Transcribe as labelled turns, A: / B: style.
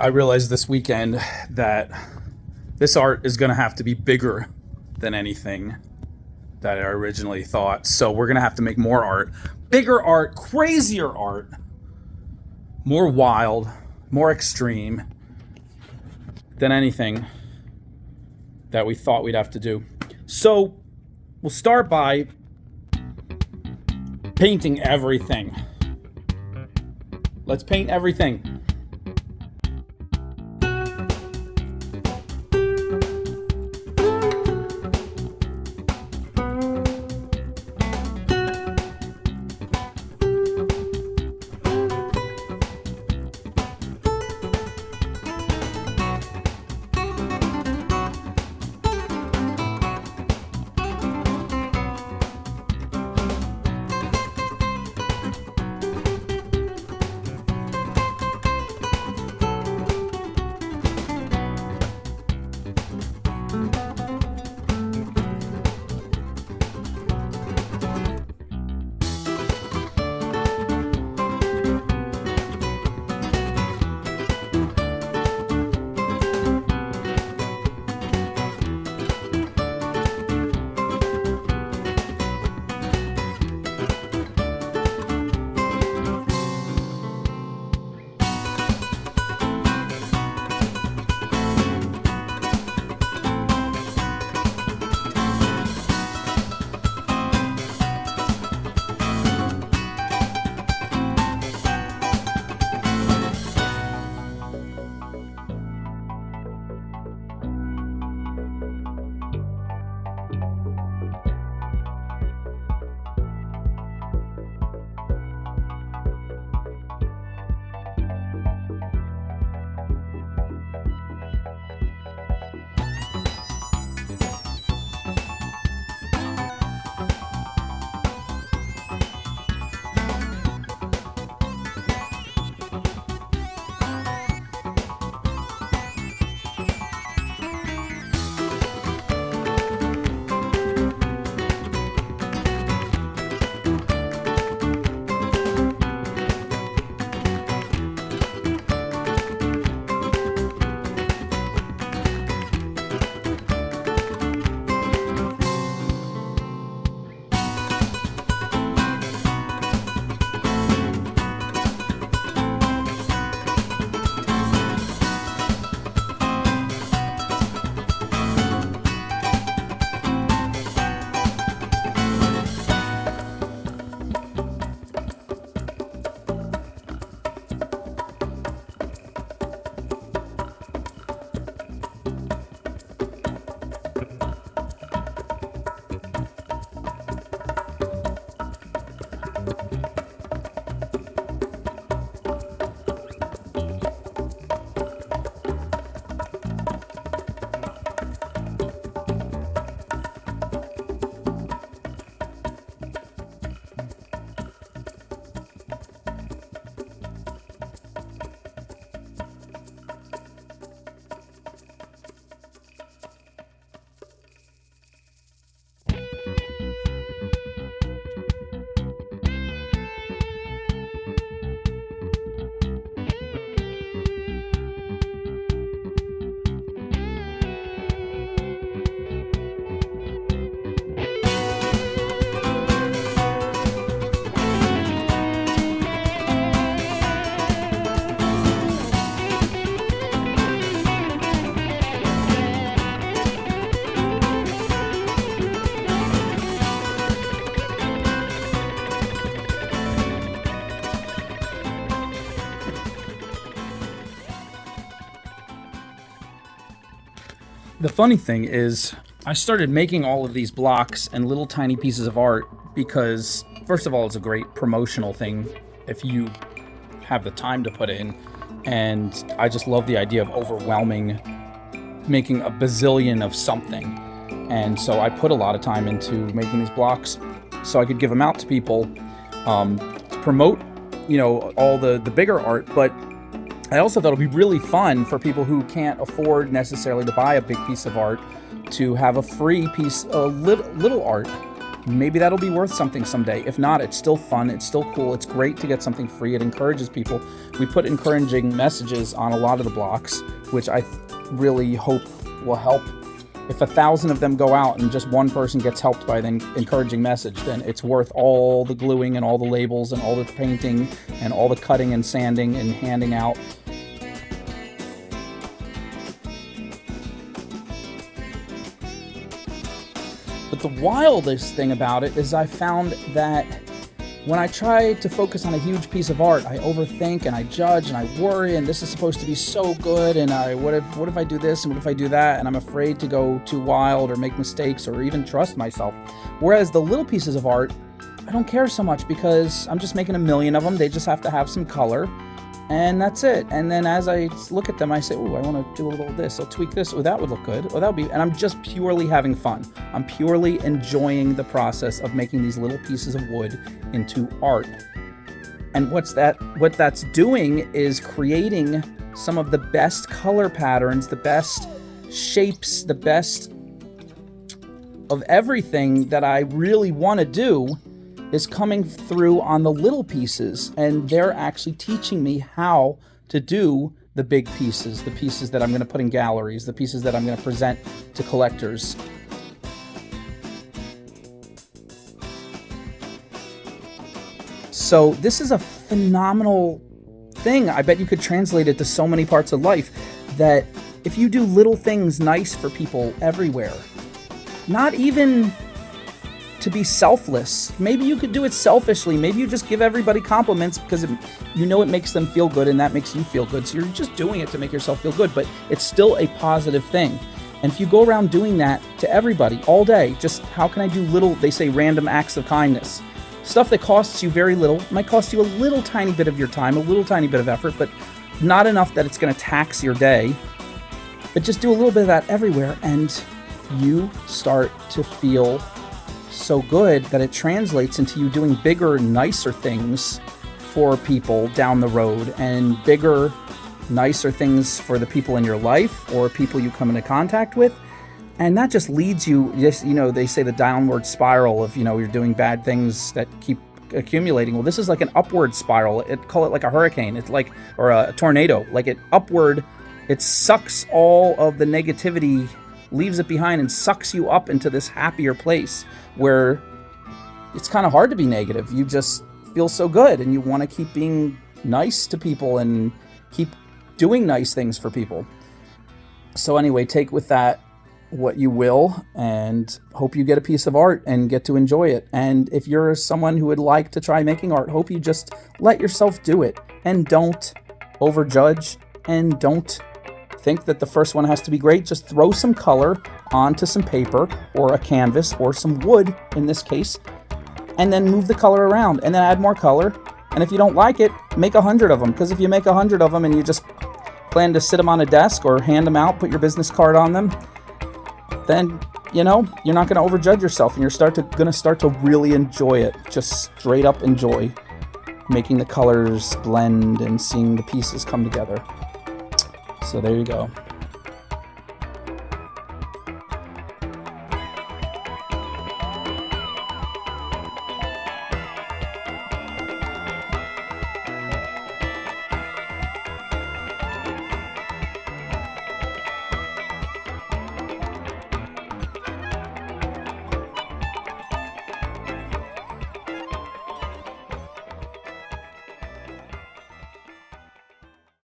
A: I realized this weekend that this art is going to have to be bigger than anything that I originally thought. So we're going to have to make more art, bigger art, crazier art, more wild, more extreme than anything that we thought we'd have to do. So we'll start by painting everything. Let's paint everything. The funny thing is, I started making all of these blocks and little tiny pieces of art because, first of all, it's a great promotional thing if you have the time to put in. And I just love the idea of overwhelming, making a bazillion of something. And so I put a lot of time into making these blocks so I could give them out to people, to promote, all the bigger art. But I also thought it would be really fun for people who can't afford necessarily to buy a big piece of art to have a free piece, little art maybe that'll be worth something someday. If not, it's still fun, it's still cool, it's great to get something free, it encourages people. We put encouraging messages on a lot of the blocks, which I really hope will help. If 1,000 of them go out and just one person gets helped by the encouraging message, then it's worth all the gluing and all the labels and all the painting and all the cutting and sanding and handing out. But the wildest thing about it is I found that when I try to focus on a huge piece of art, I overthink and I judge and I worry, and this is supposed to be so good, and what if I do this and what if I do that, and I'm afraid to go too wild or make mistakes or even trust myself. Whereas the little pieces of art, I don't care so much because I'm just making a million of them. They just have to have some color, and that's it. And then as I look at them, I say, oh, I want to do a little of this. I'll tweak this. Oh, that would look good. Oh, that would be... And I'm just purely having fun. I'm purely enjoying the process of making these little pieces of wood into art. And what that's doing is creating some of the best color patterns, the best shapes, the best of everything that I really want to do is coming through on the little pieces, and they're actually teaching me how to do the big pieces, the pieces that I'm going to put in galleries, the pieces that I'm going to present to collectors. So this is a phenomenal thing. I bet you could translate it to so many parts of life, that if you do little things nice for people everywhere, not even to be selfless. Maybe you could do it selfishly. Maybe you just give everybody compliments because you know it makes them feel good and that makes you feel good. So you're just doing it to make yourself feel good, but it's still a positive thing. And if you go around doing that to everybody all day, just how can I do little, they say random acts of kindness. Stuff that costs you very little, might cost you a little tiny bit of your time, a little tiny bit of effort, but not enough that it's going to tax your day. But just do a little bit of that everywhere and you start to feel so good that it translates into you doing bigger, nicer things for people down the road, and bigger, nicer things for the people in your life or people you come into contact with. And that just leads you, just, they say the downward spiral of, you're doing bad things that keep accumulating. Well, this is like an upward spiral. Call it like a hurricane. It's like, or a tornado, like it upward, it sucks all of the negativity, leaves it behind and sucks you up into this happier place where it's kind of hard to be negative. You just feel so good and you want to keep being nice to people and keep doing nice things for people. So anyway, take with that what you will, and hope you get a piece of art and get to enjoy it. And if you're someone who would like to try making art, hope you just let yourself do it and don't overjudge and don't think that the first one has to be great. Just throw some color onto some paper or a canvas or some wood in this case, and then move the color around and then add more color. And if you don't like it, make 100 of them, because if you make 100 of them and you just plan to sit them on a desk or hand them out, put your business card on them, then you're not going to overjudge yourself, and you're going to start to really enjoy it. Just straight up enjoy making the colors blend and seeing the pieces come together. So there you go.